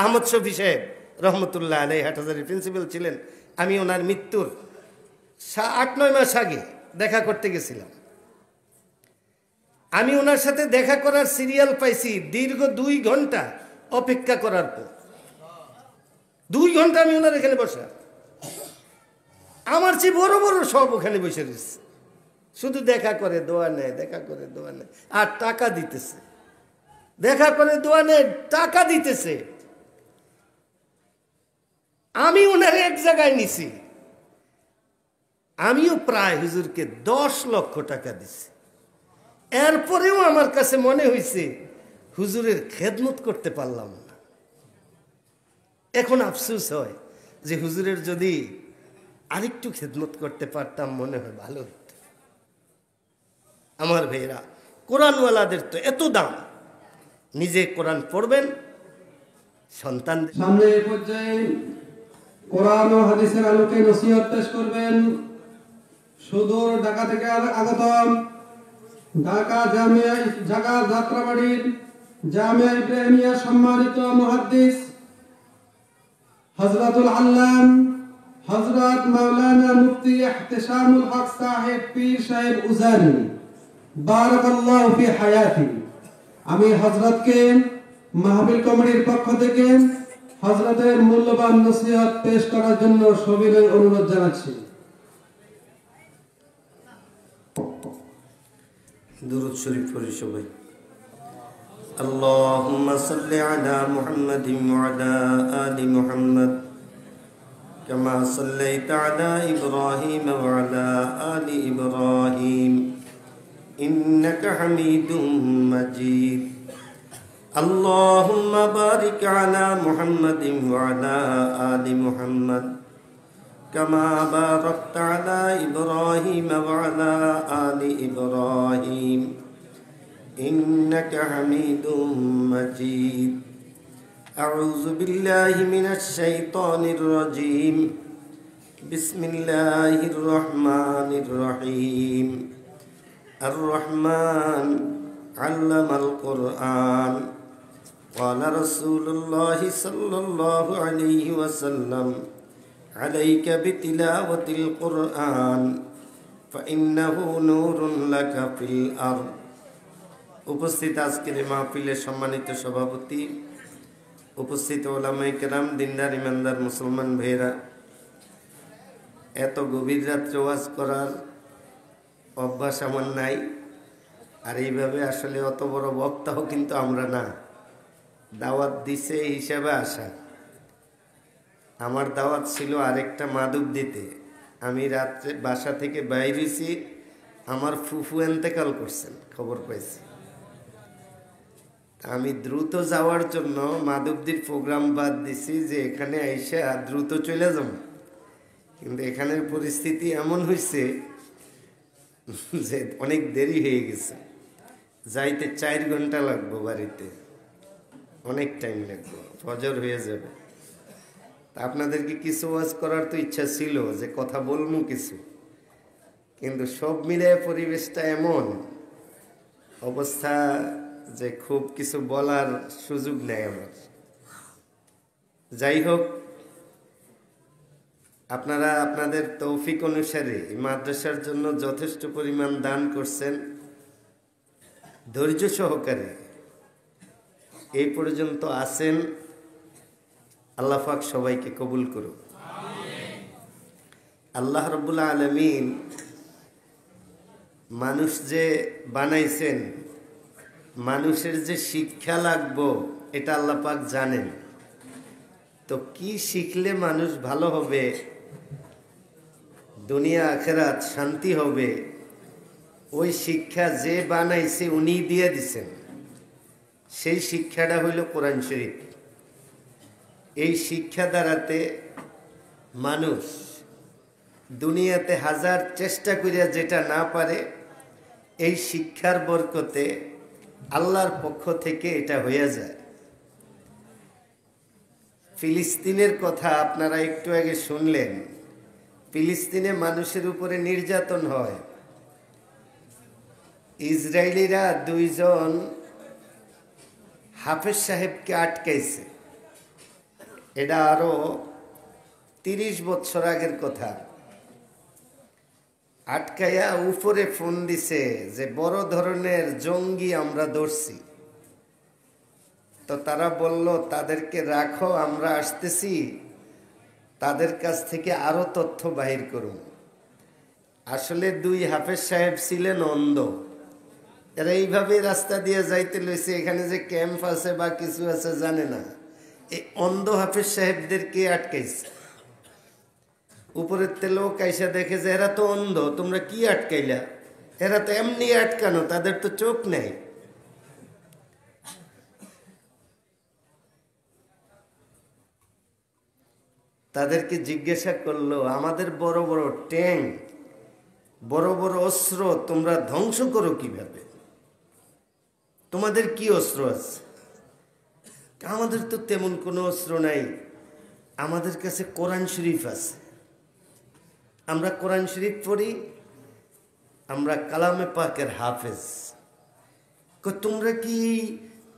আহমদ শফি সাহেব রহমতুল্লাহ আলাইহি হাটহাজারীর প্রিন্সিপাল ছিলেন। আমি ওনার মৃত্যুর 8-9 মাস আগে দেখা করতে গেছিলাম। আমি ওনার সাথে দেখা করার সিরিয়াল পাইছি দীর্ঘ 2 ঘন্টা অপেক্ষা করার পর। 2 ঘন্টা আমি ওনার এখানে বসা, আমার চেয়ে বড় বড় সব ওখানে বসে রয়েছে, শুধু দেখা করে দোয়া নেয়, দেখা করে দোয়া নেয়, আর টাকা দিতেছে। দেখা করে দোয়া নেয়, টাকা দিতেছে। আমি ওনার এক জায়গায় নিছি, আমিও প্রায় হুজুরকে 10 লক্ষ টাকা দিছি। এরপরেও আমার কাছে মনে হয়েছে হুজুরের খেদমত করতে পারলাম না। এখন আফসোস হয় যে হুজুরের যদি আরেকটু খেদমত করতে পারতাম মনে হয় ভালো হতো। আমার ভাইয়েরা, কোরআনওয়ালাদের তো এত দাম, নিজে কোরআন পড়বেন, সন্তান সামনে এই পর্যায়ে কোরআন ও হাদিসের আলোকে নসিহত পেশ করবেন সুদূর ঢাকা থেকে আগত ঢাকা যাত্রাবাড়ির জামিয়া ইব্রাহিমিয়া সম্মানিত মুহাদ্দিস হযরতুল আল্লাম হযরত মাওলানা মুফতি ইহতিশামুল হক সাহেব পীর সাহেব উজানি, বারাকাল্লাহু ফি হায়াতি। আমি হযরতকে মাহফিল কমিটির পক্ষ থেকে হযরতের মূল্যবান নসিহত পেশ করার জন্য সবিনয় অনুরোধ জানাচ্ছি। দুরূদ শরীফ পড়ি সবাই। আল্লাহুম্মা সাল্লি আলা মুহাম্মাদিন ওয়া আলা আলি মুহাম্মাদ কামা সাল্লাইতা আলা ইব্রাহিম ওয়া আলা আলি ইব্রাহিম ইন্নাকা হামিদুম মাজিদ। اللهم بارك على محمد وعلى آل محمد كما باركت على إبراهيم وعلى آل إبراهيم إنك حميد مجيد. أعوذ بالله من الشيطان الرجيم. بسم الله الرحمن الرحيم. الرحمن علم القرآن. قال رسول الله صلى الله عليه وسلم عليك بتلاوة القرآن فإنه نور لك في الأرض. উপস্থিত আজকের মাহফিলের সম্মানিত সভাপতি, উপস্থিত ওলামায়ে কেরাম, দিনদার ইমানদার মুসলমান ভাইয়েরা, এত গভীর রাত্রে ওয়াজ করার অভ্যাস আমার নাই, আর এইভাবে আসলে অত বড় বক্তাও কিন্তু আমরা না। দাওয়াত দিছে এই হিসাবে আসা। আমার দাওয়াত ছিল আরেকটা মাদুব দিতে। আমি রাত্রে বাসা থেকে বাইর হইছি, আমার ফুফু এন্তেকাল করছেন, খবর পাইছি। আমি দ্রুত যাওয়ার জন্য মাদুবদির প্রোগ্রাম বাদ দিছি যে এখানে আইসা দ্রুত চলে যাব, কিন্তু এখানের পরিস্থিতি এমন হয়েছে যে অনেক দেরি হয়ে গেছে। যাইতে 4 ঘন্টা লাগবো, বাড়িতে অনেক টাইম লাগবে, ফজর হয়ে যাবে। আপনাদেরকে কিছু ওয়াজ করার তো ইচ্ছা ছিল, যে কথা বলবো কিছু, কিন্তু সব মিলে পরিবেশটা এমন অবস্থা যে খুব কিছু বলার সুযোগ নেই আমার। যাই হোক, আপনারা আপনাদের তৌফিক অনুসারে এই মাদ্রাসার জন্য যথেষ্ট পরিমাণ দান করছেন, ধৈর্য সহকারে এই পর্যন্ত আছেন। আল্লাহ পাক সবাইকে কবুল করুন। আল্লাহ রাব্বুল আলামিন মানুষ যে বানাইছেন, মানুষের যে শিক্ষা লাগবো এটা আল্লাহ পাক জানেন। তো কি শিখলে মানুষ ভালো হবে, দুনিয়া আখিরাত শান্তি হবে, ওই শিক্ষা যে বানাইছে উনি দিয়ে দিছেন। সেই শিক্ষাটা হইল কোরআন শরীফ। এই শিক্ষা দ্বারাতে মানুষ দুনিয়াতে হাজার চেষ্টা করিয়া যেটা না পারে, এই শিক্ষার বরকতে আল্লাহর পক্ষ থেকে এটা হয়ে যায়। ফিলিস্তিনের কথা আপনারা একটু আগে শুনলেন। ফিলিস্তিনে মানুষের উপরে নির্যাতন হয়। ইসরায়েলিরা 2 জন হাফেজ সাহেবকে আটকাইছে। এটা আরো 30 বছর আগের কথা। আটকাইয়া উপরে ফোন দিছে যে বড় ধরনের জঙ্গি আমরা ধরছি। তো তারা বলল তাদেরকে রাখো, আমরা আসতেছি, তাদের কাছ থেকে আরো তথ্য বাহির করুন। আসলে 2 হাফেজ সাহেব ছিলেন অন্ধ। এরা এইভাবে রাস্তা দিয়ে যাইতে লইছে, এখানে যে ক্যাম্প আছে বা কিছু আছে জানে না। এই অন্ধ হাফেজ সাহেবদেরকে আটকাইছে। উপরের লোক আইসা দেখে যে এরা তো অন্ধ, তোমরা কি আটকাইলা? এরা তো এমনি আটকানো, তাদের তো চোখ নেই। তাদেরকে জিজ্ঞাসা করলো, আমাদের বড় বড় ট্যাঙ্ক, বড় বড় অস্ত্র তোমরা ধ্বংস করো কিভাবে? তোমাদের কি অস্ত্র আছে? আমাদের তো তেমন কোনো অস্ত্র নাই, আমাদের কাছে কোরআন শরীফ আছে, আমরা কোরআন শরীফ পড়ি, আমরা কালামে পাকের হাফেজ। তোমরা কি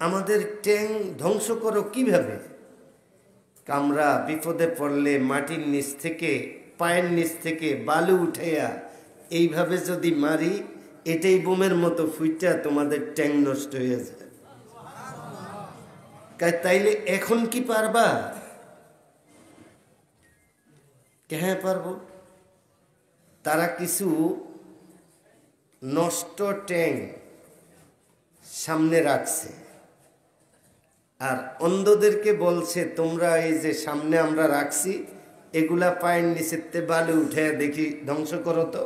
আমাদের ট্যাঙ্ক ধ্বংস করো কিভাবে? আমরা বিপদে পড়লে মাটির নিচ থেকে, পায়ের নিচ থেকে বালু উঠাইয়া এইভাবে যদি মারি, এটাই বোমের মতো ফুইটা তোমাদের ট্যাঙ্ক নষ্ট হয়ে যায়। তাইলে এখন কি পারবা? হ্যাঁ পারবো। তারা কিছু নষ্ট ট্যাঙ্ক সামনে রাখছে আর অন্ধদেরকে বলছে, তোমরা এই যে সামনে আমরা রাখছি, এগুলা পায়ের নিচেতে বালু উঠে দেখি ধ্বংস করো তো।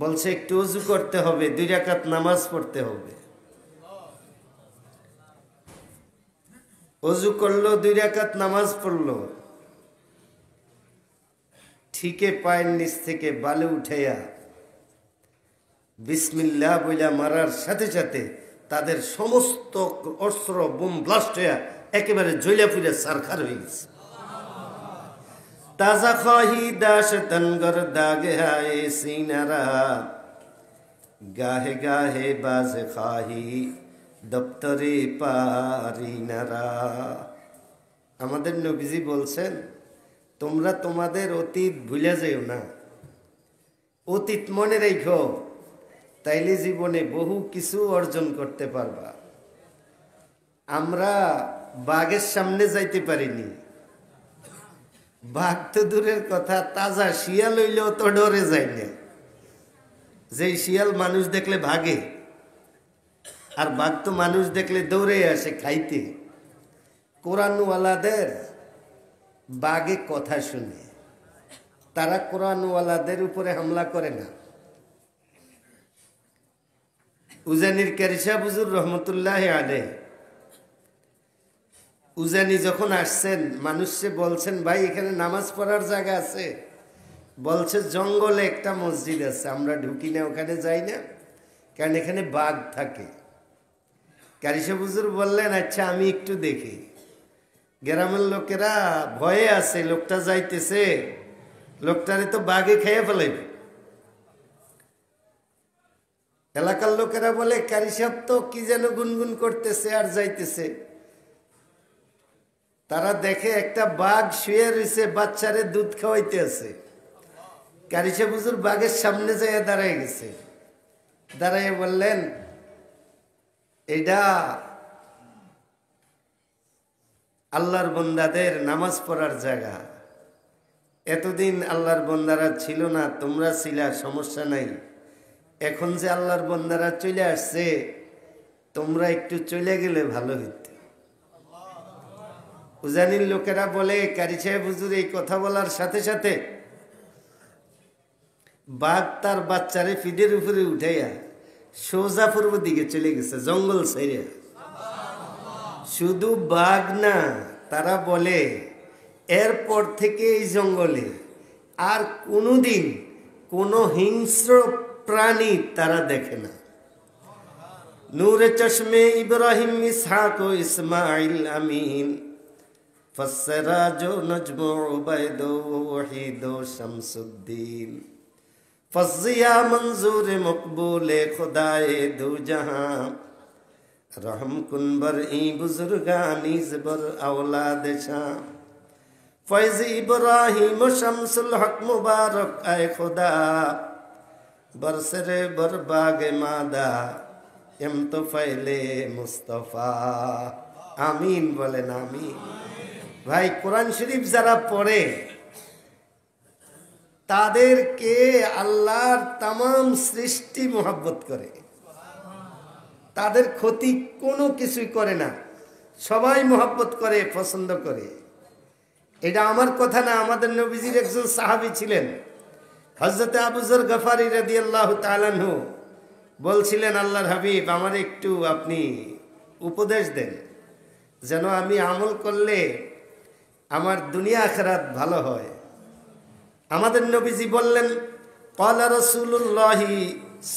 বলছে একটু ওযু করতে হবে, 2 রাকাত নামাজ পড়তে হবে। ওযু করলো, 2 রাকাত নামাজ পড়লো, ঠিকই পায়ের নিচ থেকে বালু উঠাইয়া বিসমিল্লাহ বইলা মারার সাথে সাথে তাদের সমস্ত অস্ত্র বোম ব্লাস্ট হইয়া একেবারে জ্বলা পুড়ে ছারখার হয়ে গেছে। তাজা খাহি দাস তনগর দাগে হায় সিনারা, গাহে গাহে বাজ খাহি দপ্তরে পারিনারা। আমাদের নবীজি বলছেন, তোমরা তোমাদের অতীত ভুলে যেও না, অতীত মনে রেখো, তাইলে জীবনে বহু কিছু অর্জন করতে পারবা। আমরা বাঘের সামনে যাইতে পারিনি, বাঘ তো দূরের কথা, তাজা শিয়াল হইলেও তো ডরে যায় না। যে শিয়াল মানুষ দেখলে ভাগে, আর বাঘ তো মানুষ দেখলে দৌড়ে আসে খাইতে। কোরআনওয়ালাদের বাঘে কথা শুনে, তারা কোরআনওয়ালাদের উপরে হামলা করে না। উজানির ক্যারি সাহেব হুজুর রহমতুল্লাহ আলাইহি, উজানি যখন আসছেন, মানুষকে বলছেন, ভাই এখানে নামাজ পড়ার জায়গা আছে? বলছে জঙ্গলে একটা মসজিদ আছে, আমরা ঢুকি না, ওখানে যাই না, কারণ এখানে বাঘ থাকে। ক্যারি সাহেব হুজুর বললেন, আচ্ছা আমি একটু দেখি। গ্রামের লোকেরা ভয়ে আছে, লোকটা যাইতেছে, লোকটারে তো বাঘে খেয়ে ফেলাইবে। এলাকার লোকেরা বলে, ক্যারি সাহেব তো কি যেন গুনগুন করতেছে আর যাইতেছে। তারা দেখে একটা বাঘ শুয়ে রয়েছে, বাচ্চারে দুধ খাওয়াইতে আছে। ক্যারি সাহেব হুজুর বাঘের সামনে যেয়ে দাঁড়ায় গেছে, দাঁড়াইয়ে বললেন, এটা আল্লাহর বন্দাদের নামাজ পড়ার জায়গা। এতদিন আল্লাহর বন্দারা ছিল না, তোমরা ছিলা, সমস্যা নাই। এখন যে আল্লাহর বন্দারা চলে আসছে, তোমরা একটু চলে গেলে ভালো হইত। উজানির লোকেরা বলে, ক্যারি সাহেব হুজুর এই কথা বলার সাথে সাথে বাঘ তার বাচ্চারে ফিডের উপরে উঠাইয়া সোজা পূর্ব দিকে চলে গেছে, জঙ্গল ছেড়ে। শুধু বাঘ না, তারা বলে এরপর থেকে এই জঙ্গলে আর কোনোদিন কোনো হিংস্র প্রাণী তারা দেখে না। নূরে চশমে ইব্রাহিম ইসহাক ও ইসমাইল আমিন, ফসরাজো নজমো উবাইদো ওয়াহিদো শামসুদ্দিন, ফজিয়া মঞ্জুর মকবুলে খুদায়ে দু জাহাं, रहम कुन बर ई बुजुर्गानी जबर औलाद शाह। फैज़ इब्राहिम शम्सुल हक मुबारक आए खुदा बरसरे बरबाग मादा एम तो फैले मुस्तफा आमीन बोलेन आमीन। भाई कुरान शरीफ যারা পড়ে তাদেরকে আল্লাহর तमाम সৃষ্টি मोहब्बत করে, তাদের ক্ষতি কোনো কিছুই করে না, সবাই मोहब्बत করে, পছন্দ করে। এটা আমার কথা না, আমাদের নবীজির একজন সাহাবী ছিলেন হযরত আবু যর গফারি রাদিয়াল্লাহু তাআলা আনহু, বলছিলেন আল্লাহর হাবিব আমার একটু আপনি উপদেশ দেন যেন আমি আমল করলে আমার দুনিয়া আখিরাত ভালো হয়। আমাদের নবীজি বললেন ক্বালা রাসূলুল্লাহি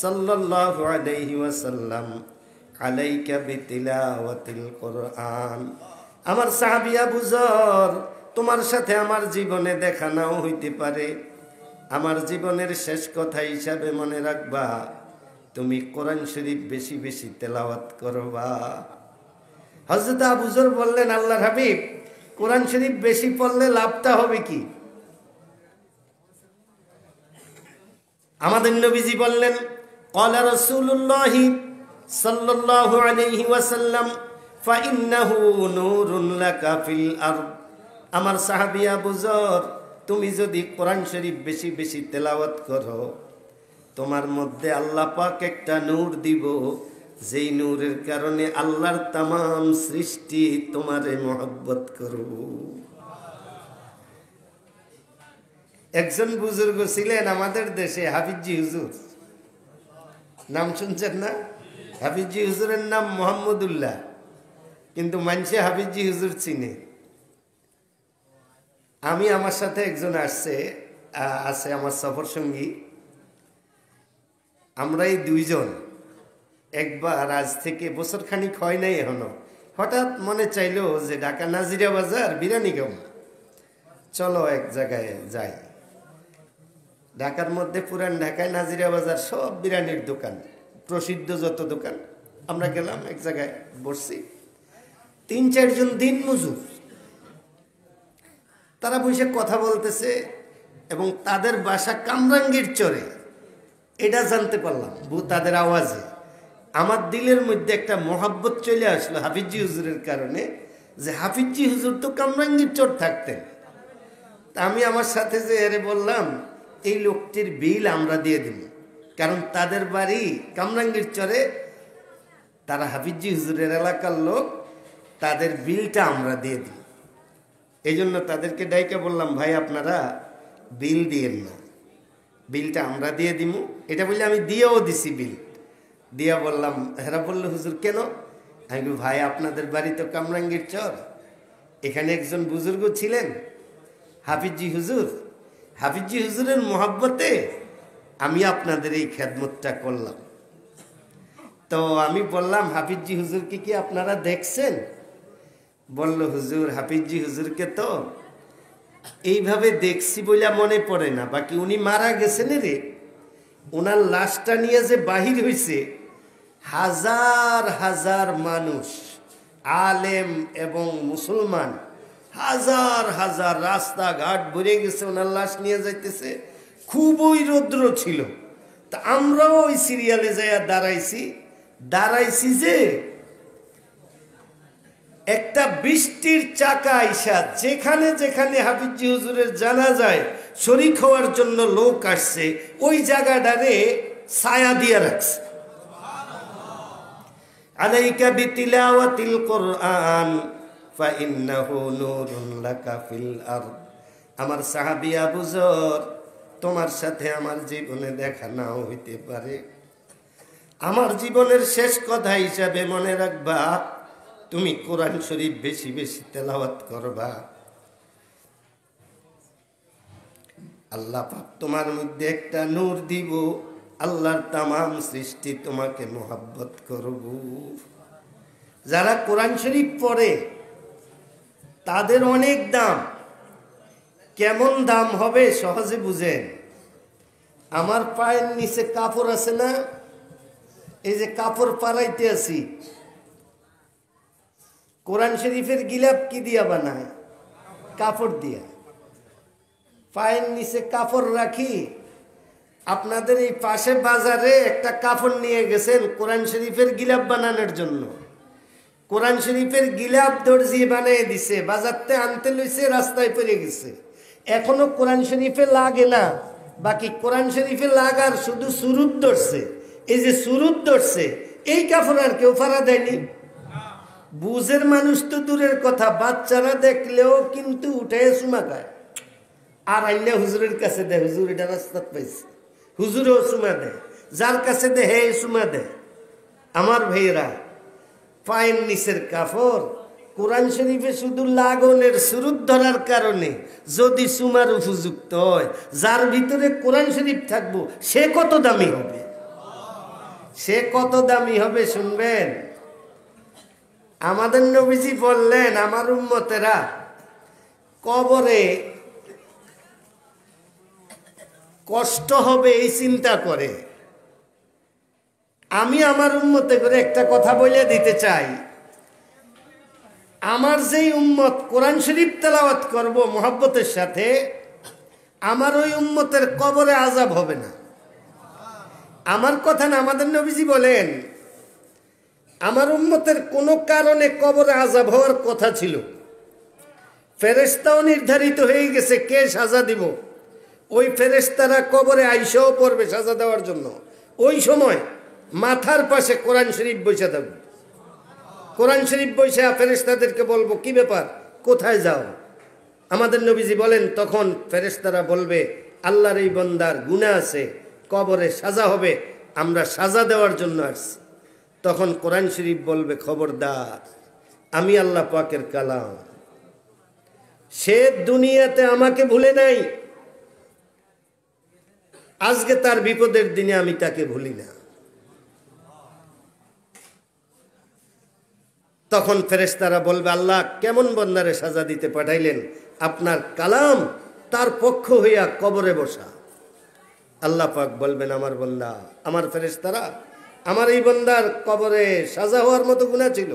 সাল্লাল্লাহু আলাইহি ওয়াসাল্লাম আলাইকা বিতিলাওয়াতিল কুরআন। আমার সাহাবী আবু যর, তোমার সাথে আমার জীবনে দেখা নাও হইতে পারে, আমার জীবনের শেষ কথা হিসাবে মনে রাখবা তুমি কোরআন শরীফ বেশি বেশি তেলাওয়াত করবা। হযরত আবু যর বললেন আল্লাহর হাবিব কোরআন শরীফ বেশি পড়লে লাভটা হবে কি? আমাদের নবীজি বললেন ক্বালা রাসূলুল্লাহি সাল্লাল্লাহু আলাইহি ওয়াসাল্লাম ফাইন্নাহু নূরুন লাকা ফিল আরদ। আমার সাহাবী আবু যর, তুমি যদি কোরআন শরীফ বেশি বেশি তেলাওয়াত করো তোমার মধ্যে আল্লাহ পাক একটা নূর দিব, যেই নূরের কারণে আল্লাহর तमाम সৃষ্টি তোমারে মহব্বত করব। একজন বুজুর্গ ছিলেন আমাদের দেশে, হাফিজি হুজুর, নাম শুনছেন না? হাফিজি হুজুরের নাম মোহাম্মদুল্লাহ, কিন্তু মানুষে হাফিজি হুজুর চিনে। আমি আমার সাথে একজন আছে আমার সফর সঙ্গী, আমরা এই দুইজন একবার আজ থেকে বছর খানিক হয় নাই এখনো, হঠাৎ মনে চাইলো যে ঢাকা নাজিরা বাজার বিরিয়ানি খাবো, চলো এক জায়গায় যাই। ঢাকার মধ্যে পুরান ঢাকায় নাজিরা বাজার সব বিরিয়ানির দোকান, প্রসিদ্ধ যত দোকান। আমরা গেলাম এক জায়গায় বসছি, ৩-৪ জন দিন মজুর, তারা বসে কথা বলতেছে এবং তাদের বাসা কামরাঙ্গীর চরে, এটা জানতে পারলাম তাদের আওয়াজে। আমার দিলের মধ্যে একটা মহাব্বত চলে আসলো হাফিজি হুজুরের কারণে, যে হাফিজি হুজুর তো কামরাঙ্গীর চর থাকতেন। তা আমি আমার সাথে যে এরে বললাম এই লোকটির বিল আমরা দিয়ে দিব, কারণ তাদের বাড়ি কামরাঙ্গীর চরে, তারা হাফিজি হুজুরের এলাকার লোক, তাদের বিলটা আমরা দিয়ে দিই। এই জন্য তাদেরকে ডাইকে বললাম ভাই আপনারা বিল দিয়েন না, বিলটা আমরা দিয়ে দিব। এটা বললে আমি দিয়েও দিছি, বিল দিয়া বললাম। হেরা বললো হুজুর কেন? আমি ভাই আপনাদের বাড়ি তো কামরাঙ্গীর চর, এখানে একজন বুজুর্গ ছিলেন হাফিজি হুজুর, হাফিজি হুজুরের মোহাব্বতে আমি আপনাদের এই খেদমতটা করলাম। তো আমি বললাম হাফিজি হুজুরকে কি আপনারা দেখছেন? বলল হুজুর হাফিজি হুজুরকে তো এইভাবে দেখছি বলে মনে পড়ে না, বাকি উনি মারা গেছেন রে, ওনার লাশটা নিয়ে যে বাহির হয়েছে হাজার হাজার মানুষ, আলেম এবং মুসলমান, হাজার হাজার রাস্তাঘাট ভরে গেছে, ওনার লাশ নিয়ে যাইতেছে। খুবই রৌদ্র ছিল, তা আমরাও ওই সিরিয়ালে যাইয়া দাঁড়াইছি যে একটা বৃষ্টির চাকা আইসা যেখানে যেখানে হাফিজি হুজুরের জানাজায় শরীক হওয়ার জন্য লোক আসছে ওই জায়গাটারে ছায়া দিয়ে রাখছে। আলাইকা বিতিলাওয়াতিল কুরআন ফাইন্নাহু নূরুন লাকা ফিল আরদ। আমার সাহাবী আবু যর, তোমার সাথে আমার জীবনে দেখা নাও হইতে পারে, আমার জীবনের শেষ কথা হিসাবে মনে রাখবা তুমি কোরআন শরীফ বেশি বেশি তেলাওয়াত করবা। আল্লাহ পাক তোমার মধ্যে একটা নূর দিব, আল্লাহর तमाम সৃষ্টি তোমাকে মোহাব্বত করব। যারা কোরআন শরীফ পড়ে তাদের অনেক দাম। কেমন দাম হবে সহজে বুঝেন। আমার পায়ের নিচে কাপড় আছে না, এই যে কাপড় পাড়াইতে আছি, কোরআন শরীফের গিলাপ কি দিয়া বানায়? কাপড় দিয়া। পায়ের নিচে কাপড় রাখি। আপনাদের এই পাশে বাজারে একটা কাপড় নিয়ে গেছেন কোরআন শরীফের গিলাপ বানানোর জন্য। কোরআন শরীফের গিলাপ দর্জি বানিয়ে দিছে, বাজারতে আনতে লইছে, রাস্তায় পড়ে গেছে। এখনো কোরআন শরীফে লাগে না, বাকি কোরআন শরীফে লাগার শুধু সুরুত ধরছে। এই যে সুরুত ধরছে, এই কাপড় আর কেউ ফাড়া দেয়নি। বুঝের মানুষ তো দূরের কথা, বাচ্চারা দেখলেও কিন্তু উঠে চুমা খায়। আর আইলে হুজুরের কাছে দেয়, হুজুর এটা রাস্তা পাইছে, হুজুরেও চুমা দেয়, যার কাছে দেয় হে চুমা দেয়। আমার ভাইয়েরা, পায়ের নিচের কাপড় কোরআন শরীফে শুধু লাগনের সুরুত ধরার কারণে যদি চুমার উপযুক্ত হয়, যার ভিতরে কোরআন শরীফ থাকবো সে কত দামি হবে, সে কত দামি হবে শুনবেন। আমাদের নবীজি বললেন, আমার উম্মতেরা কবরে কষ্ট হবে এই চিন্তা করে। আমি আমার উম্মতে করে একটা কথা বলে দিতে চাই, আমার যেই উম্মত কোরআন শরীফ তেলাওয়াত করব মোহাব্বতের সাথে, আমার ওই উম্মতের কবরে আযাব হবে না। আমার কথা না, আমাদের নবীজি বলেন আমার উম্মতের কোনো কারণে কবরে আযাব হওয়ার কথা ছিল, ফেরেশতাও নির্ধারিত হয়ে গেছে কে সাজা দিব। ওই ফেরেশতারা কবরে আইসাও পড়বে সাজা দেওয়ার জন্য। ওই সময় মাথার পাশে কোরআন শরীফ বসে থাকবে। কোরআন শরীফ বসে ফেরেশতাদেরকে বলবো কি ব্যাপার, কোথায় যাও? আমাদের নবীজি বলেন তখন ফেরেশতারা বলবে আল্লাহর এই বান্দার গুনাহ আছে, কবরে সাজা হবে, আমরা সাজা দেওয়ার জন্য আসছি। তখন কোরআন শরীফ বলবে খবরদার, আমি আল্লাহ পাকের কালাম, সে দুনিয়াতে আমাকে ভুলে নাই, আজকে তার বিপদের দিনে আমি তাকে ভুলি না। তখন ফেরেশতারা বলবে আল্লাহ কেমন বান্দারে সাজা দিতে পাঠাইলেন, আপনার কালাম তার পক্ষ হইয়া কবরে বসা। আল্লাহ পাক বলবেন আমার বান্দা, আমার ফেরেশতারা, আমার এই বান্দার কবরে সাজা হওয়ার মতো গুনাহ ছিল,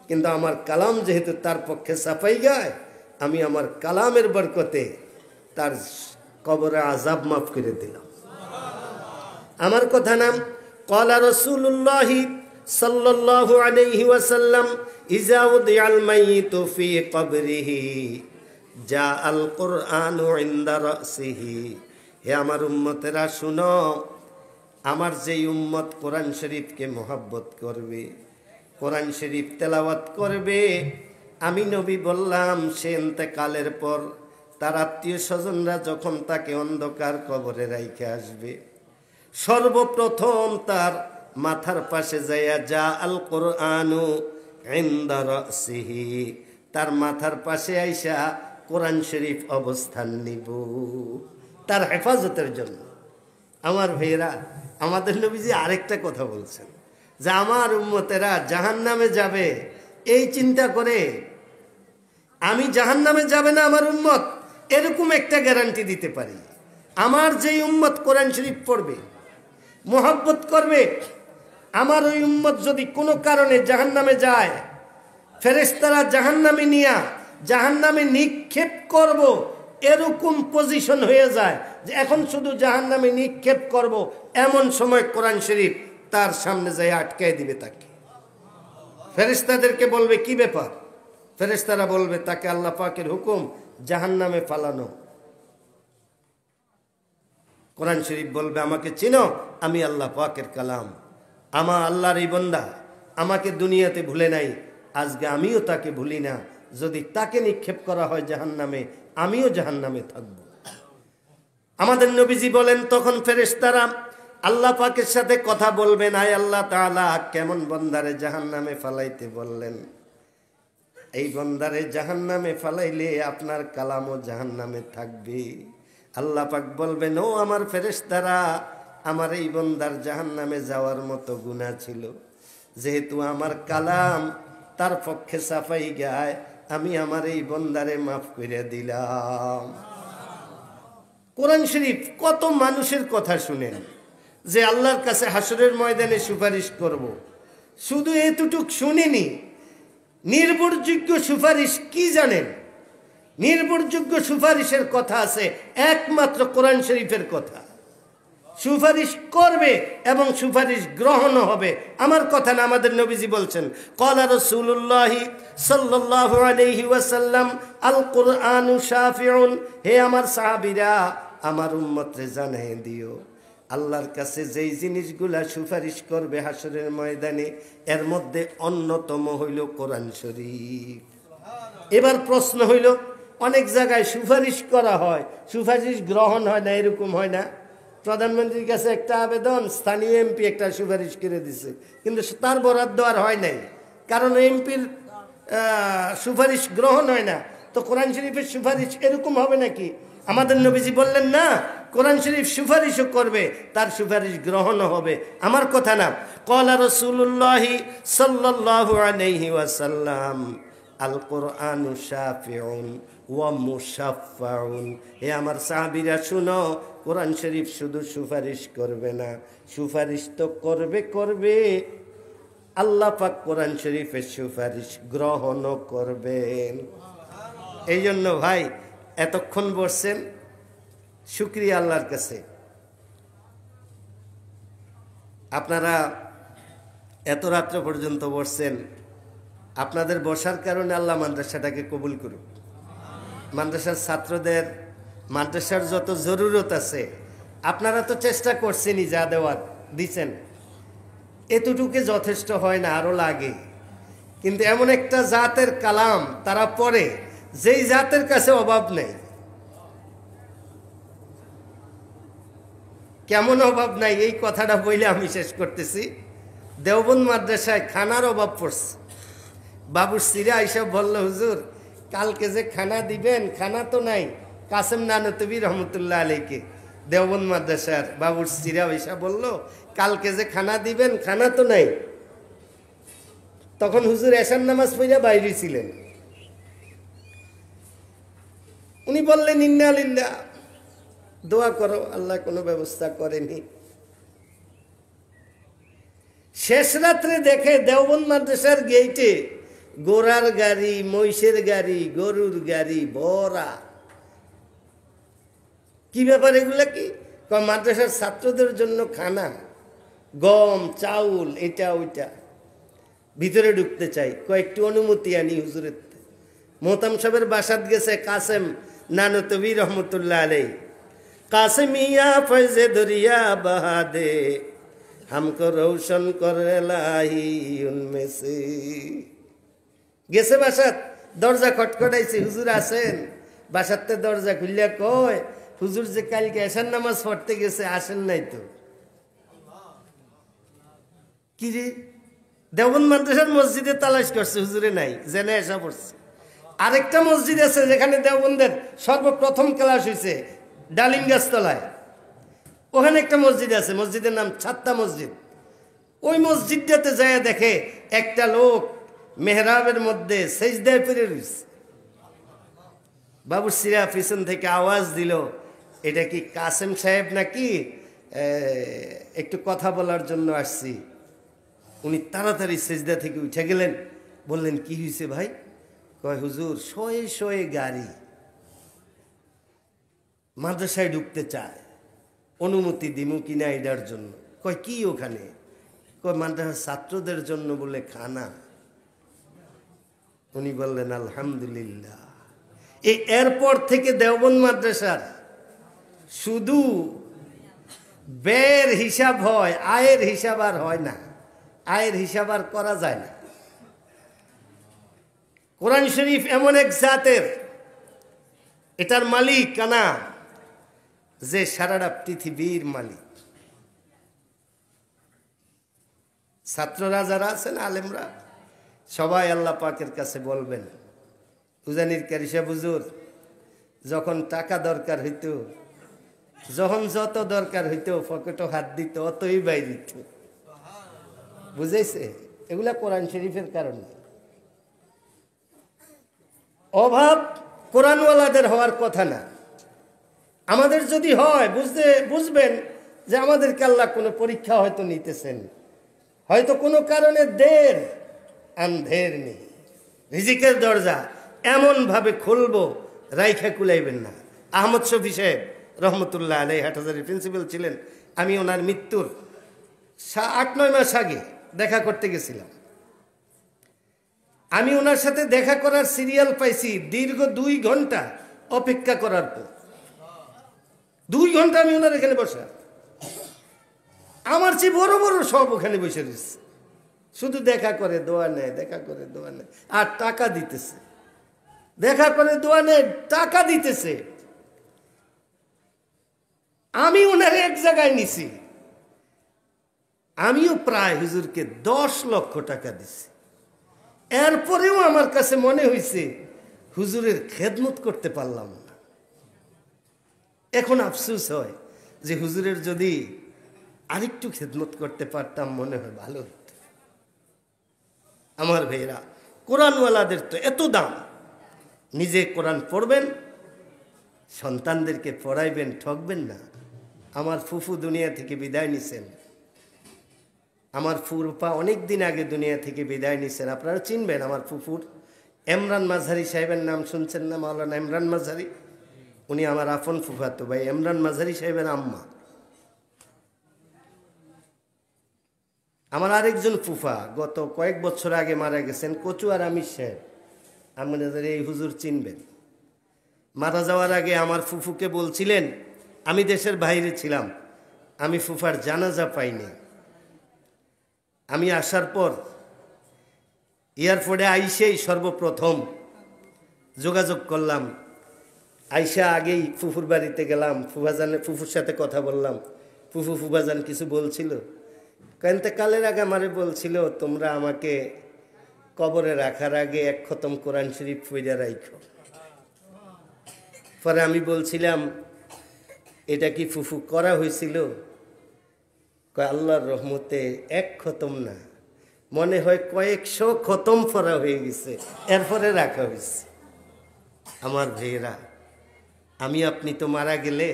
কিন্তু আমার কালাম যেহেতু তার পক্ষে সাফাই গায়, আমি আমার কালামের বরকতে তার কবরে আযাব মাফ করে দিলাম। আমার কথা নাম ক্বালা রাসূলুল্লাহ সাল্লাল্লাহু আলাইহি ওয়াসাল্লাম ইযা উদিয়াল মাইয়িতু ফি কবরিহি জাআল কুরআনু ইনদা রাসিহি। হে আমার উম্মতেরা শুনো, আমার যেই উম্মত কোরআন শরীফকে মহব্বত করবে, কোরআন শরীফ তেলাওয়াত করবে, আমি নবী বললাম সে ইন্তেকালের পর তার আত্মীয় স্বজনরা যখন তাকে অন্ধকার কবরে রাইখে আসবে, সর্বপ্রথম তার মাথার পাশে যাইয়া যা আল কোরআনু ইনদা রাসিহি, তার মাথার পাশে আইসা কোরআন শরীফ অবস্থান নিব তার হেফাজতের জন্য। আমার ভাইয়েরা, আমাদের নবীজি আরেকটা কথা বলছেন যে আমার উম্মতেরা জাহান্নামে যাবে, এই চিন্তা করে আমি জাহান্নামে যাবে না আমার উম্মত, এরকম একটা গ্যারান্টি দিতে পারি। আমার যেই উম্মত কোরআন শরীফ পড়বে, মোহাব্বত করবে, আমার ওই উম্মত যদি কোনো কারণে জাহান্নামে যায়, ফেরেশতারা জাহান্নামে নিয়া জাহান্নামে নিক্ষেপ করব, এরকম পজিশন হয়ে যায় যে এখন শুধু জাহান্নামে নিক্ষেপ করব, এমন সময় কোরআন শরীফ তার সামনে যায় আটকায় দিবে তাকে। ফেরেশতাদেরকে বলবে কি ব্যাপার? ফেরেশতারা বলবে তাকে আল্লাহ পাকের হুকুম জাহান্নামে ফালানো। কোরআন শরীফ বলবে আমাকে চিনো, আমি আল্লাহ পাকের কালাম, আমার আল্লাহর এই বান্দা আমাকে দুনিয়াতে ভুলে নাই, আজকে আমিও তাকে ভুলি না। যদি তাকে নিক্ষেপ করা হয় জাহান্নামে, আমিও জাহান্নামে থাকব। আমাদের নবীজি বলেন তখন ফেরেশতারা আল্লাহ পাকের সাথে কথা বলবেন, আয় আল্লাহ তাআলা কেমন বান্দারে জাহান্নামে ফালাইতে বললেন, এই বান্দারে জাহান্নামে ফালাইলে আপনার কালামও জাহান্নামে থাকবে। আল্লাহ পাক বলবেন ও আমার ফেরেশতারা, আমার এই বান্দার জাহান্নামে যাওয়ার মতো গুনাহ ছিল, যেহেতু আমার কালাম তার পক্ষে সাফাই গায়, আমি আমার এই বান্দারে মাফ করে দিলাম। কোরআন শরীফ কত মানুষের কথা শুনেন যে আল্লাহর কাছে হাসরের ময়দানে সুপারিশ করব, শুধু এতটুক শুনিনি, নির্ভরযোগ্য সুপারিশ কি জানেন? নির্ভরযোগ্য সুপারিশের কথা আছে একমাত্র কোরআন শরীফের কথা। সুপারিশ করবে এবং সুপারিশ গ্রহণ হবে, আমার কথা না, আমাদের নবীজি বলছেন ক্বালা রাসূলুল্লাহ সাল্লাল্লাহু আলাইহি ওয়াসাল্লাম আল কুরআনু শাফিউন, হে আমার সাহাবীরা আমার উম্মতরে জানিয়ে দিও আল্লাহর কাছে যেই জিনিসগুলা সুপারিশ করবে হাসরের ময়দানে এর মধ্যে অন্যতম হইল কোরআন শরীফ। এবার প্রশ্ন হইল, অনেক জায়গায় সুপারিশ করা হয়, সুপারিশ গ্রহণ হয় না, এরকম হয় না? প্রধানমন্ত্রীর কাছে একটা আবেদন, স্থানীয় এমপি একটা সুপারিশ করে দিছে, কিন্তু তার বরাদ্দ আর হয় নাই, কারণ এমপির সুপারিশ গ্রহণ হয় না। তো কোরআন শরীফের সুপারিশ এরকম হবে নাকি? আমাদের নবীজি বললেন না, কোরআন শরীফ সুপারিশও করবে, তার সুপারিশ গ্রহণও হবে, আমার কথা না। ক্বালা রাসূলুল্লাহ সাল্লাল্লাহু আলাইহি ওয়াসাল্লাম আল কুরআনু শাফিউন ওয়া মুশাফফাউন, হে আমার সাহাবীরা শুনো, কোরআন শরীফ শুধু সুপারিশ করবে না, সুপারিশ তো করবে আল্লাহ পাক কোরআন শরীফের সুপারিশ গ্রহণও করবেন। এই জন্য ভাই এতক্ষণ বসছেন, শুকরিয়া আল্লাহর কাছে। আপনারা এত রাত্র পর্যন্ত বসছেন, আপনাদের বসার কারণে আল্লাহ মাদ্রাসাটাকে কবুল করুক। মাদ্রাসার ছাত্রদের, মাদ্রাসার যত জরুরত আছে আপনারা তো চেষ্টা করছেনই, যা দেওয়ার দিচ্ছেন, এতটুকু যথেষ্ট হয় না, আরও লাগে। কিন্তু এমন একটা জাতের কালাম তারা পড়ে যেই জাতের কাছে অভাব নেই। কেমন অভাব নাই এই কথাটা বলে আমি শেষ করতেছি। দেওবন্দ মাদ্রাসায় খানার অভাব পড়ছে। বাবুর্চিরা এইসব বলল, হুজুর কালকে যে খানা দিবেন, খানা তো নাই। কাসেম নানতবী রহমতুল্লাহ আলাইকে দেওবন্দ মাদ্রাসার বাবুর্চিরা এইসব বলল, কালকে যে খানা দিবেন, খানা তো নাই। তখন হুজুর এশার নামাজ পড়ে বাইরে ছিলেন। উনি বললেন, ইন্না লিল্লাহ, দোয়া করো, আল্লাহ কোনো ব্যবস্থা করেনি। শেষ রাত্রে দেখে দেওবন্দ মাদ্রাসার গেইটে গোরার গাড়ি, মহিষের গাড়ি, গরুর গাড়ি ভরা। কি ব্যাপার এগুলা? কি মাদ্রাসার ছাত্রদের জন্য খানা, গম চাউল, এটা ওইটা। ভিতরে ঢুকতে চাই, কয়েকটি অনুমতি আনি হুজুরের। মোহতাম সাহেবের বাসাত গেছে কাসেম নানতবী রহমতুল্লাহ আলাই। কাসেমিয়া ফৈজে দরিয়া বাহাদে হামকো রৌশন করে লাহি উনমে সে। গেছে বাসাত, দরজা খটখটাইছে, হুজুর আছেন? বাসাতে দরজা খুললে কয়, হুজুর যে কালকে এশার নামাজ পড়তে গেছে, আসেন নাই তো। কি রে, দেওবন্দ মাদ্রাসার মসজিদে তালাশ করছে, হুজুরে নাই, জেনে এসা পড়ছে। আরেকটা মসজিদ আছে যেখানে দেওবন্দের সর্বপ্রথম ক্লাস হয়েছে, ডালিম গাছতলায়। ওখানে একটা মসজিদ আছে, মসজিদের নাম ছাত্তা মসজিদ। ওই মসজিদটাতে যায় দেখে একটা লোক মেহরাবের মধ্যে সেজদায় পড়ে রয়েছে। বাবুর্চিরা পিছন থেকে আওয়াজ দিল, এটা কি কাসেম সাহেব নাকি? একটু কথা বলার জন্য আসছি। উনি তাড়াতাড়ি সেজদা থেকে উঠে গেলেন, বললেন, কি হয়েছে ভাই? কয়, হুজুর শয়ে শয়ে গাড়ি মাদ্রাসায় ঢুকতে চায়, অনুমতি দিমু কিনা এটার জন্য। কয়, কি ওখানে? কয়, মাদ্রাসার ছাত্রদের জন্য বলে খানা। উনি বললেন, আলহামদুলিল্লাহ। এরপর থেকে দেওবন্দ মাদ্রাসার শুধু ব্যয়ের হিসাব হয়, আয়ের হিসাব আর হয় না। আয়ের হিসাব আর করা যায় না। কোরআন শরীফ এমন এক জাতের, এটার মালিক কানা যে সারাটা পৃথিবীর মালিক। ছাত্ররা যারা আছেন, আলেমরা সবাই আল্লাহ পাকের কাছে বলবেন, উজানির কারিশা হুজুর যখন টাকা দরকার হইতো, যখন যত দরকার হইতো পকেটও হাত দিত, অতই বাইর দিত। বুঝাইছে? এগুলা কোরআন শরীফের কারণে। অভাব কোরআনওয়ালাদের হওয়ার কথা না। আমাদের যদি হয়, বুঝবেন যে আমাদেরকে আল্লাহ কোনো পরীক্ষা হয়তো নিতেছেন, হয়তো কোনো কারণে দের আন্ধের নেই। রিজিকের দরজা এমন ভাবে খুলবো রাইখা কুলাইবেন না। আহমদ শফি সাহেব রহমতুল্লাহ আলাই হাটহাজারীর প্রিন্সিপাল ছিলেন। আমি ওনার মৃত্যুর 8-9 মাস আগে দেখা করতে গেছিলাম। আমি ওনার সাথে দেখা করার সিরিয়াল পাইছি দীর্ঘ 2 ঘন্টা অপেক্ষা করার পর। 2 ঘন্টা আমি ওনার এখানে বসা, আমার চেয়ে বড় বড় সব ওখানে বসে রয়েছে, শুধু দেখা করে দোয়া নেয়, দেখা করে দোয়া নেয়, আর টাকা দিতেছে। দেখা করে দোয়া নেয়, টাকা দিতেছে। আমি ওনার এক জায়গায় নিছি, আমিও প্রায় হুজুরকে 10 লক্ষ টাকা দিছি। এরপরেও আমার কাছে মনে হয়েছে হুজুরের খেদমত করতে পারলাম না। এখন আফসোস হয় যে হুজুরের যদি আরেকটু খেদমত করতে পারতাম মনে হয় ভালো হতো। আমার ভাইরা, কোরআনওয়ালাদের তো এত দাম। নিজে কোরআন পড়বেন, সন্তানদেরকে পড়াইবেন, ঠকবেন না। আমার ফুফু দুনিয়া থেকে বিদায় নিছেন। আমার ফুরপা অনেক দিন আগে দুনিয়া থেকে বিদায় নিছেন। আপনারা চিনবেন আমার ফুফুর এমরান মাঝারি সাহেবের নাম শুনছেন না? মাওলানা ইমরান মাঝারি, উনি আমার আপন ফুফাতো ভাই। ইমরান মাঝারি সাহেবের আম্মা। আমার আরেকজন ফুফা গত কয়েক বছর আগে মারা গেছেন, কচুয়ার আমির সাহেব। আমাদের এই হুজুর চিনবেন। মারা যাওয়ার আগে আমার ফুফুকে বলছিলেন, আমি দেশের বাইরে ছিলাম, আমি ফুফার জানাজা পাইনি। আমি আসার পর এয়ারপোর্টে আইসেই সর্বপ্রথম যোগাযোগ করলাম। আইসা আগেই ফুফুর বাড়িতে গেলাম, ফুফুর সাথে কথা বললাম। ফুফাজান কিছু বলছিল, কালের আগে আমারে বলছিল তোমরা আমাকে কবরে রাখার আগে 1 খতম কোরআন শরীফ পড়ে রাখো। পরে আমি বলছিলাম এটা কি ফুফু করা হয়েছিল? আল্লাহর রহমতে 1 খতম না, মনে হয় কয়েকশো খতম পড়া হয়ে গেছে, এরপরে রাখা হয়েছে। আমার ভাইয়েরা, আমি আপনি তো মারা গেলে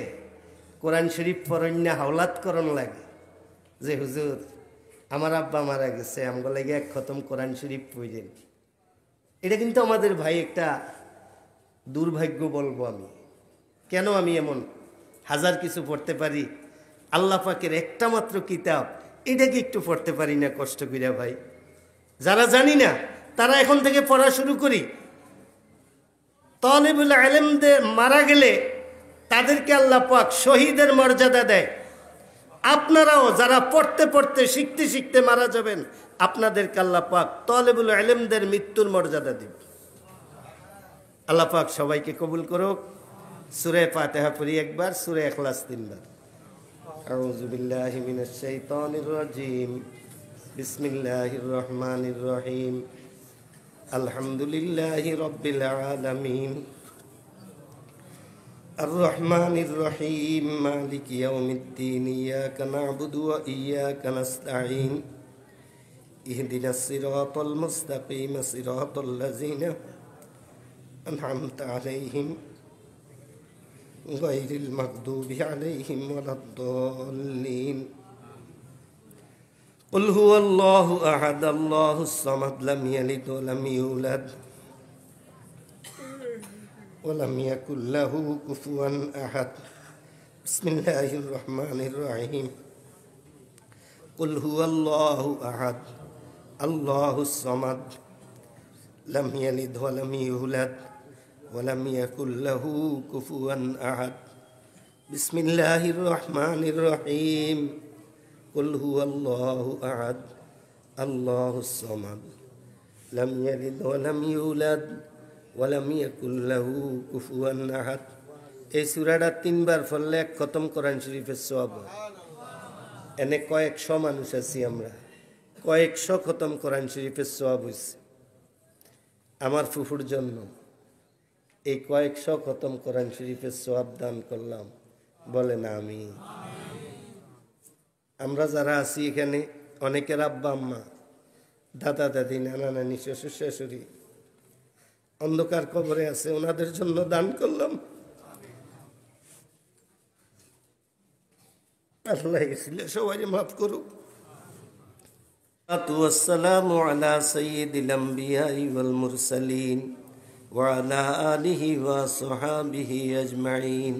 কোরআন শরীফ পড়ন্যা হাওলাত করণ লাগে যে হুজুর আমার আব্বা মারা গেছে, আমগো লাগে 1 খতম কোরআন শরীফ পড়েন। এটা কিন্তু আমাদের ভাই একটা দুর্ভাগ্য বলবো আমি। কেন আমি এমন হাজার কিছু পড়তে পারি, আল্লাহ পাকের একটা মাত্র কিতাব এটাকে একটু পড়তে পারি না কষ্ট করিয়া ভাই। যারা জানি না তারা এখন থেকে পড়া শুরু করি। তালিবুল ইলমদের মারা গেলে তাদেরকে আল্লাহ পাক শহীদের মর্যাদা দেয়। আপনারাও যারা পড়তে পড়তে শিখতে শিখতে মারা যাবেন, আপনাদেরকে আল্লাহ পাক তালিবুল ইলমদের মৃত্যুর মর্যাদা দিবে। আল্লাহ পাক সবাইকে কবুল করুক। সূরা ফাতিহা পড়ি একবার, সূরা ইখলাস 3 বার। আউযু বিল্লাহি মিনাশ শাইতানির রাজীম। বিসমিল্লাহির রহমানির রহিম। আলহামদুলিল্লাহি রাব্বিল আলামিন। আর রহমানির রহিম। মালিকি ইয়াউমিদ্দিন। ইয়াকা না'বুদু ওয়া ইয়াকা নাস্তাঈন। ইহদিনাস সিরাতাল মুস্তাকিম। সিরাতাল লাযিনা আন'আমতা আলাইহিম গায়রিল মাগদুবি আলাইহিম ওয়ালাদ-দাল্লিন। কুল হুয়াল্লাহু আহাদ। আল্লাহুস সামাদ। লাম ইয়ালিদ ওয়া লাম ইউলাদ ওয়া লাম ইয়াকুল লাহু কুফুয়ান আহাদ। বিসমিল্লাহির রহমানির রহিম। কুল হুয়াল্লাহু আহাদ। আল্লাহুস সামাদ। লাম ইয়ালিদ ওয়া লাম ইউলাদ ওয়া লাম ইয়াকুল লাহু কুফুয়ান আহাদ। বিসমিল্লাহির রহমানির রহিম। কুল হুয়াল্লাহু আহাদ। আল্লাহুস সামাদ। লাম ইয়ালিদ ওয়া লাম ইউলাদ ওয়া লাম ইয়াকুল লাহু কুফুয়ান আহাদ। এই সূরাটা 3 বার পড়লে 1 খতম কোরআন শরীফের সওয়াব হয়। এনে কয়েকশো মানুষ আছি আমরা, কয়েকশো খতম কোরআন শরীফের সওয়াব হইছে। আমার ফুফুর জন্য এই কয়েকশো খতম কোরআন শরীফের সওয়াব দান করলাম, বলে না আমি। আমরা যারা আছি এখানে অনেকের আব্বা আম্মা, দাদা দাদি, নানা নানি, শ্বশুর শাশুড়ি অন্ধকার কবরে আছে, ওনাদের জন্য দান করলাম। আল্লাহ গেছিল সবাই মাফ করুক। আসসালামু আলা সাইয়্যিদিল আমবিয়াই ওয়াল মুরসালিন وعلى آله وصحابه أجمعين.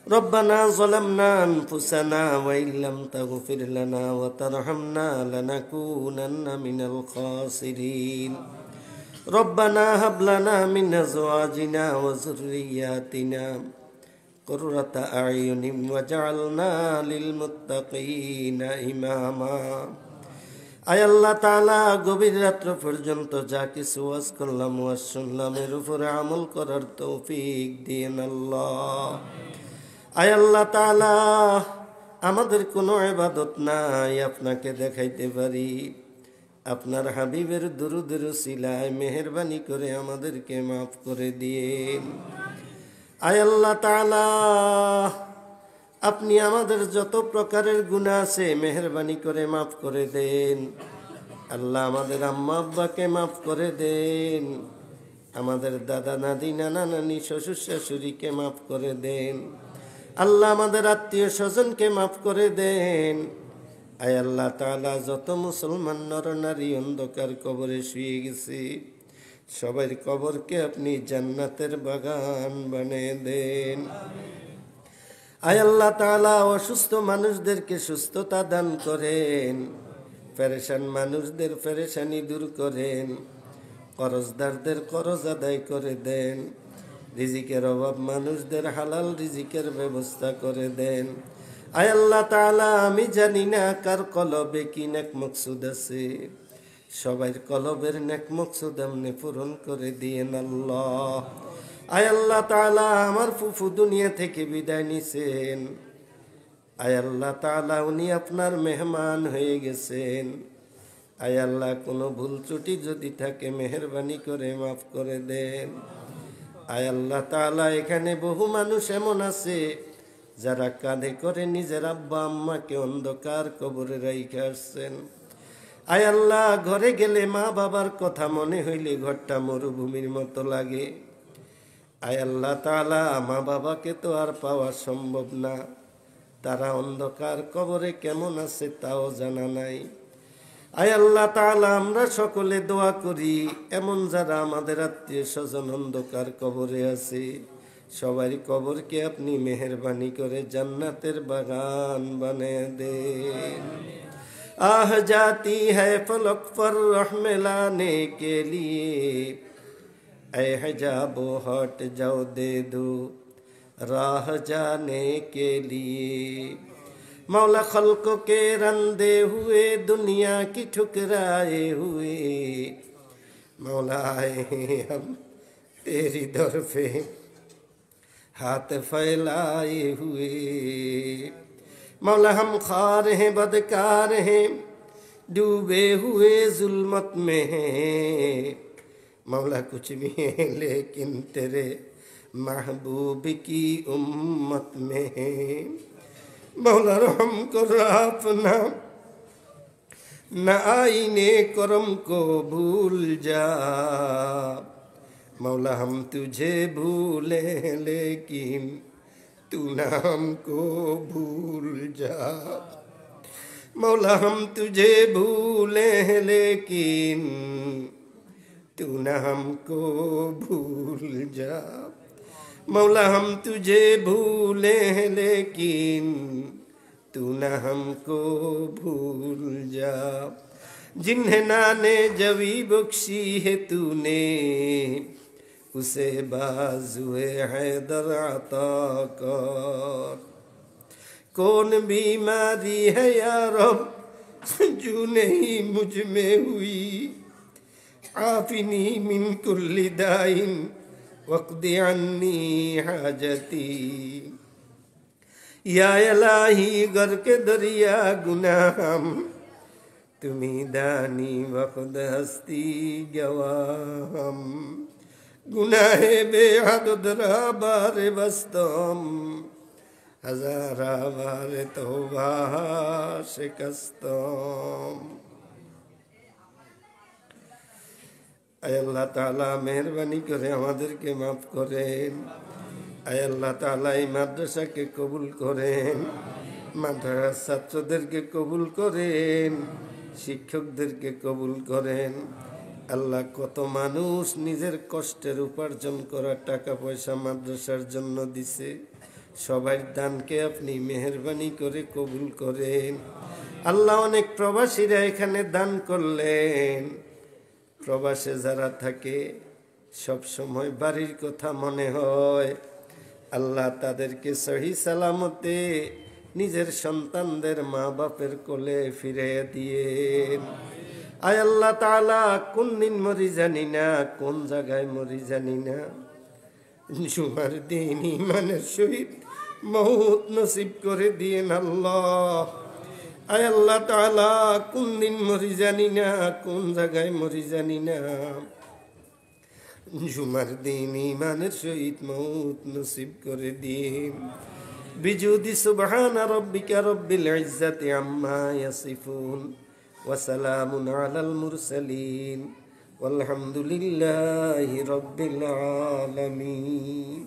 ربنا ظلمنا أنفسنا وإن لم تغفر لنا وترحمنا لنكونن من الخاسرين. ربنا هب لنا من أزواجنا وذرياتنا قرة أعين واجعلنا للمتقين إماما. আয় আল্লাহ তাআলা, গভীর রাত্র পর্যন্ত যা কিছু ওয়াজ করলাম ওয়াজ শুনলাম এর উপরে আমল করার তৌফিক দিন আল্লাহ। আয় আল্লাহ তাআলা, আমাদের কোনো ইবাদত নাই আপনাকে দেখাইতে পারি, আপনার হাবিবের দুরূদের উসিলায় মেহেরবানি করে আমাদেরকে মাফ করে দিন। আয় আল্লাহ তাআলা, আপনি আমাদের যত প্রকারের গুনাহ আছে মেহেরবানি করে মাফ করে দেন। আল্লাহ, আমাদের আম্মা আব্বাকে মাফ করে দেন, আমাদের দাদা নাদি নানা নানি শ্বশুর শাশুড়িকে মাফ করে দেন। আল্লাহ, আমাদের আত্মীয় স্বজনকে মাফ করে দেন। আয় আল্লাহ তাআলা, যত মুসলমান নর নারী অন্ধকার কবরে শুয়ে গেছে সবার কবরকে আপনি জান্নাতের বাগান বানিয়ে দেন। আয় আল্লাহ তাআলা, অসুস্থ মানুষদেরকে সুস্থতা দান করেন, পেরেশান মানুষদের পেরেশানি দূর করেন, করজদারদের করজ আদায় করে দেন, রিজিকের অভাব মানুষদের হালাল রিজিকের ব্যবস্থা করে দেন। আয় আল্লাহ তাআলা, আমি জানি না কার কলবে কি নেক মকসুদ আছে, সবার কলবের নেক মকসুদ আপনি পূরণ করে দিয়েন আল্লাহ। আয় আল্লাহ তাআলা, আমার ফুফু দুনিয়া থেকে বিদায় নিছেন। আয় আল্লাহ তাআলা, উনি আপনার মেহমান হয়ে গেছেন। আয় আল্লাহ, কোনো ভুল ত্রুটি যদি থাকে মেহেরবানি করে মাফ করে দেন। আয় আল্লাহ তাআলা, এখানে বহু মানুষ এমন আছে যারা কাঁধে করে নিজের আব্বা আম্মাকে অন্ধকার কবরে রাইখা আসছেন। আয় আল্লাহ, ঘরে গেলে মা বাবার কথা মনে হইলে ঘরটা মরুভূমির মতো লাগে। আয় আল্লাহ তাআলা, মা বাবাকে তো আর পাওয়া সম্ভব না, তারা অন্ধকার কবরে কেমন আছে তাও জানা নাই। আয় আল্লাহ তাআলা, আমরা সকলে দোয়া করি এমন যারা আমাদের আত্মীয় স্বজন অন্ধকার কবরে আছে সবারই কবরকে আপনি মেহেরবানি করে জান্নাতের বাগান বানিয়ে দেন। আহ জাতি হ্যায় ফলক পর রহমে লানে কে লিয়ে, ऐ हजाबो हट जाओ दे दो राह जाने के लिए। मौला खल्क के रंदे हुए दुनिया की ठुकराए हुए, मौला आए हैं हम तेरी दर पे हाथ फैलाए हुए। मौला हम खार हैं बदकार हैं डूबे हुए जुल्मत में हैं, मौला कुछ भी है लेकिन तेरे महबूब की उम्मत में है। मौला रहम कर अपना न आईने करम को भूल जा, मौला हम तुझे भूले लेकिन तू न हमको भूल जा। मौला हम तुझे भूले लेकिन तू न हमको भूल जा। मौला हम तुझे भूले हैं लेकिन तू न हमको भूल जा। जिन्हें नाने जवी बख्शी है तूने उसे बाजुए हैदर अता कर। कौन बीमारी है या रब जो नहीं मुझ में हुई, आफिनी मिन कुल्ली दाइन वक़्दि अन्नी हाजती। या इलाही गर के दरिया गुनाहम तुमी दानी वक़्द हस्ती गवाहम। गुनाहे बेहद बारे बस्तम हजारा बारे तौबा शिकस्तम। আয় আল্লাহ তাআলা মেহেরবানি করে আমাদেরকে মাফ করেন। আয় আল্লাহ তাআলা এই মাদ্রাসাকে কবুল করেন, মাদ্রাসার ছাত্রদেরকে কবুল করেন, শিক্ষকদেরকে কবুল করেন। আল্লাহ কত মানুষ নিজের কষ্টের উপার্জন করা টাকা পয়সা মাদ্রাসার জন্য দিছে, সবার দানকে আপনি মেহেরবানি করে কবুল করেন। আল্লাহ অনেক প্রবাসীরা এখানে দান করলেন, প্রবাসে যারা থাকে সব সময় বাড়ির কথা মনে হয়। আল্লাহ তাদেরকে সহি সালামতে নিজের সন্তানদের মা বাপের কোলে ফিরে দিয়ে। আয় আল্লাহ তাআলা, কোন দিন মরি জানি না, কোন জায়গায় মরি জানি না, জুমার দিন ইমানের সহিত মৌত নসিব করে দিয়েন আল্লাহ। আয় আল্লাহ তাআলা, কোন দিন মরি জানি না, কোন জায়গায় মরি জানি না, জুমার দিন ইমানের সহিত মৌত নসিব করে দিন। বিজুদি সুবহানা রাব্বিকা রাব্বিল ইজ্জাতি আম্মা ইয়াসিফুন ওয়া সালামুন আলাল মুরসালিন ওয়ালহামদুলিল্লাহি রাব্বিল আলামিন।